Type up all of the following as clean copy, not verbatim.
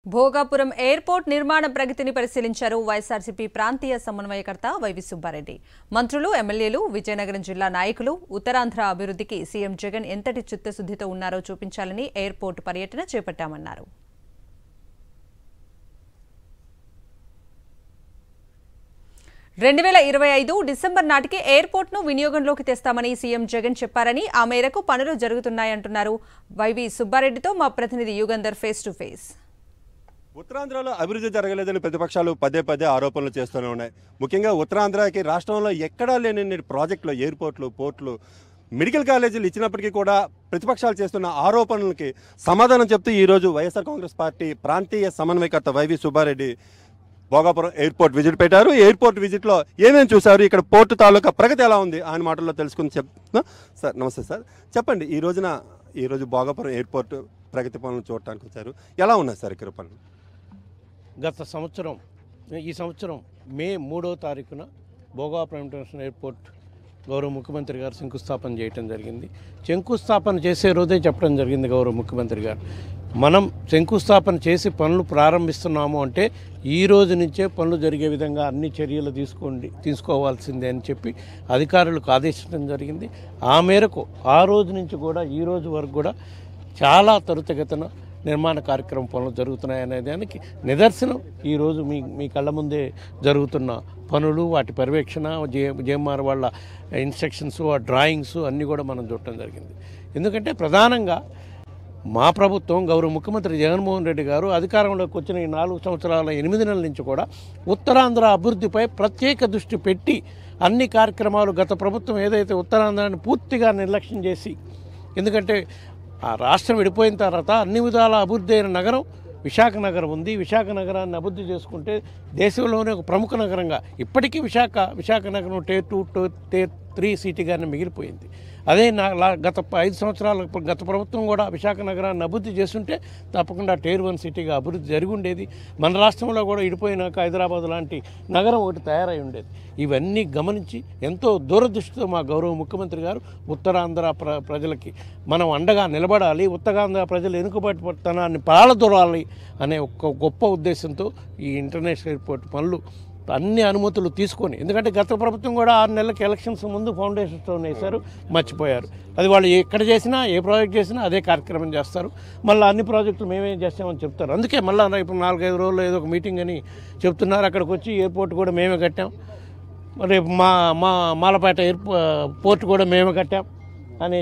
Bhogapuram airport నిర్మాణ ప్రగతిని పరిశీలించారు వైఎస్ఆర్సీపీ ప్రాంతీయ సమన్వయకర్త వైవి సుబ్బారెడ్డి. మంత్రులు, ఎమ్మెల్యేలు, విజయనగరం జిల్లా నాయకులు ఉత్తరాంధ్ర అభివృద్ధికి సీఎం జగన్ ఎంతటి చిత్తశుద్ధితో ఉన్నారో చూపించాలని ఎయిర్పోర్ట్ పర్యటన చేపట్టామన్నారు. 2025 డిసెంబర్ నాటికి ఎయిర్పోర్ట్ను వినియోగంలోకి తెస్తామని సీఎం జగన్ చెప్పారని, ఆ మేరకు పనులు జరుగుతున్నాయంటున్నారు వైవి సుబ్బారెడ్డితో మా ప్రతినిధి యుగంధర్ ఫేస్ టు ఫేస్. ఉత్తరాంధ్రలో అభివృద్ధి జరగలేదని ప్రతిపక్షాలు పదే ఆరోపణలు చేస్తూనే ఉన్నాయి. ముఖ్యంగా ఉత్తరాంధ్రకి రాష్ట్రంలో ఎక్కడా లేని ప్రాజెక్టులు, ఎయిర్పోర్ట్లు, పోర్ట్లు, మెడికల్ కాలేజీలు ఇచ్చినప్పటికీ కూడా ప్రతిపక్షాలు చేస్తున్న ఆరోపణలకి సమాధానం చెప్తూ ఈరోజు వైఎస్ఆర్ కాంగ్రెస్ పార్టీ ప్రాంతీయ సమన్వయకర్త వైవి సుబ్బారెడ్డి భోగాపురం ఎయిర్పోర్ట్ విజిట్ పెట్టారు. ఎయిర్పోర్ట్ విజిట్లో ఏమేమి చూశారు, ఇక్కడ పోర్టు తాలూకా ప్రగతి ఎలా ఉంది ఆయన మాటల్లో తెలుసుకుని చెప్తున్నా. సార్ నమస్తే సార్, చెప్పండి ఈరోజు భోగాపురం ఎయిర్పోర్ట్ ప్రగతి పనులు చూడటానికి వచ్చారు, ఎలా ఉన్నాయి సార్ ఇక్కడ పనులు? ఈ సంవత్సరం మే 3వ తారీఖున భోగాపురం ఇంటర్నేషనల్ ఎయిర్పోర్ట్ గౌరవ ముఖ్యమంత్రి గారు శంకుస్థాపన చేయడం జరిగింది. శంకుస్థాపన చేసే రోజే చెప్పడం జరిగింది గౌరవ ముఖ్యమంత్రి గారు, మనం శంకుస్థాపన చేసి పనులు ప్రారంభిస్తున్నాము అంటే ఈ రోజు నుంచే పనులు జరిగే విధంగా అన్ని చర్యలు తీసుకోవాల్సిందే అని చెప్పి అధికారులకు ఆదేశించడం జరిగింది. ఆ మేరకు ఆ రోజు నుంచి కూడా ఈ రోజు వరకు కూడా చాలా త్వరితగతిన నిర్మాణ కార్యక్రమం పనులు జరుగుతున్నాయనే దానికి నిదర్శనం ఈరోజు మీ కళ్ళ ముందే జరుగుతున్న పనులు, వాటి పర్యవేక్షణ, జేఎంఆర్ వాళ్ళ ఇన్స్ట్రక్షన్స్, ఆ డ్రాయింగ్స్ అన్నీ కూడా మనం చూడటం జరిగింది. ఎందుకంటే ప్రధానంగా మా ప్రభుత్వం, గౌరవ ముఖ్యమంత్రి జగన్మోహన్ రెడ్డి గారు అధికారంలోకి వచ్చిన ఈ 4 సంవత్సరాల 8 నెలల నుంచి కూడా ఉత్తరాంధ్ర అభివృద్ధిపై ప్రత్యేక దృష్టి పెట్టి అన్ని కార్యక్రమాలు, గత ప్రభుత్వం ఏదైతే ఉత్తరాంధ్రాన్ని పూర్తిగా నిర్లక్ష్యం చేసి, ఎందుకంటే ఆ రాష్ట్రం విడిపోయిన తర్వాత అన్ని విధాల అభివృద్ధి అయిన నగరం విశాఖ నగరం ఉంది. విశాఖ నగరాన్ని అభివృద్ధి చేసుకుంటే దేశంలోనే ఒక ప్రముఖ నగరంగా ఇప్పటికీ విశాఖ నగరం Tier 2, Tier 3 సిటీగానే మిగిలిపోయింది. అదే గత 5 సంవత్సరాల గత ప్రభుత్వం కూడా విశాఖ నగరాన్ని అభివృద్ధి చేస్తుంటే తప్పకుండా Tier 1 సిటీగా అభివృద్ధి జరిగి ఉండేది. మన రాష్ట్రంలో కూడా ఇడిపోయినాక హైదరాబాద్ లాంటి నగరం ఒకటి తయారై ఉండేది. ఇవన్నీ గమనించి ఎంతో దూరదృష్టితో మా గౌరవ ముఖ్యమంత్రి గారు ఉత్తరాంధ్ర ప్రజలకి మనం అండగా నిలబడాలి, ఉత్తరాంధ్ర ప్రజలు వెనుకబడితనాన్ని పాలదొరాలి అనే ఒక గొప్ప ఉద్దేశంతో ఈ ఇంటర్నేషనల్ ఎయిర్పోర్ట్ పనులు అన్ని అనుమతులు తీసుకొని, ఎందుకంటే గత ప్రభుత్వం కూడా 6 నెలలకు ఎలక్షన్స్ ముందు ఫౌండేషన్ స్టోన్ వేశారు, మర్చిపోయారు. అది వాళ్ళు ఎక్కడ చేసినా, ఏ ప్రాజెక్ట్ చేసినా అదే కార్యక్రమం చేస్తారు. మళ్ళీ అన్ని ప్రాజెక్టులు మేమేం చేస్తామని చెప్తారు. అందుకే మళ్ళీ ఇప్పుడు 4-5 రోజుల్లో ఏదో ఒక మీటింగ్ అని చెప్తున్నారు. అక్కడికి వచ్చి ఎయిర్పోర్ట్ కూడా మేమే కట్టాం, రేపు మాలపేట పోర్ట్ కూడా మేమే కట్టాం అని,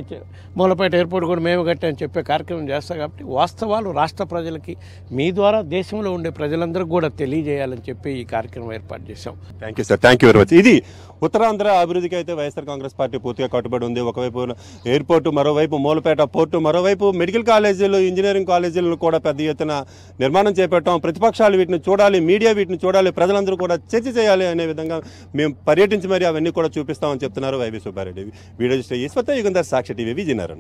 మూలపేట ఎయిర్పోర్ట్ కూడా మేము కట్టామని చెప్పే కార్యక్రమం చేస్తాం. కాబట్టి వాస్తవాలు రాష్ట్ర ప్రజలకి మీ ద్వారా దేశంలో ఉండే ప్రజలందరికీ కూడా తెలియజేయాలని చెప్పి ఈ కార్యక్రమం ఏర్పాటు చేశాం. Thank you sir, thank you very much. ఇది ఉత్తరాంధ్ర అభివృద్ధికి అయితే వైఎస్ఆర్ కాంగ్రెస్ పార్టీ పూర్తిగా కట్టుబడి ఉంది. ఒకవైపు ఎయిర్పోర్టు, మరోవైపు మూలపేట పోర్టు, మరోవైపు మెడికల్ కాలేజీలు, ఇంజనీరింగ్ కాలేజీలను కూడా పెద్ద ఎత్తున నిర్మాణం చేపట్టాం. ప్రతిపక్షాలు వీటిని చూడాలి, మీడియా వీటిని చూడాలి, ప్రజలందరూ కూడా చర్చ చేయాలి అనే విధంగా మేము పర్యటించి మరి అవన్నీ కూడా చూపిస్తామని చెప్తున్నారు వైవి సుబ్బారెడ్డి. వీడియో ఈశ్వర్ యుగంధర్, సాక్షి టీవీ, విజయనగరం.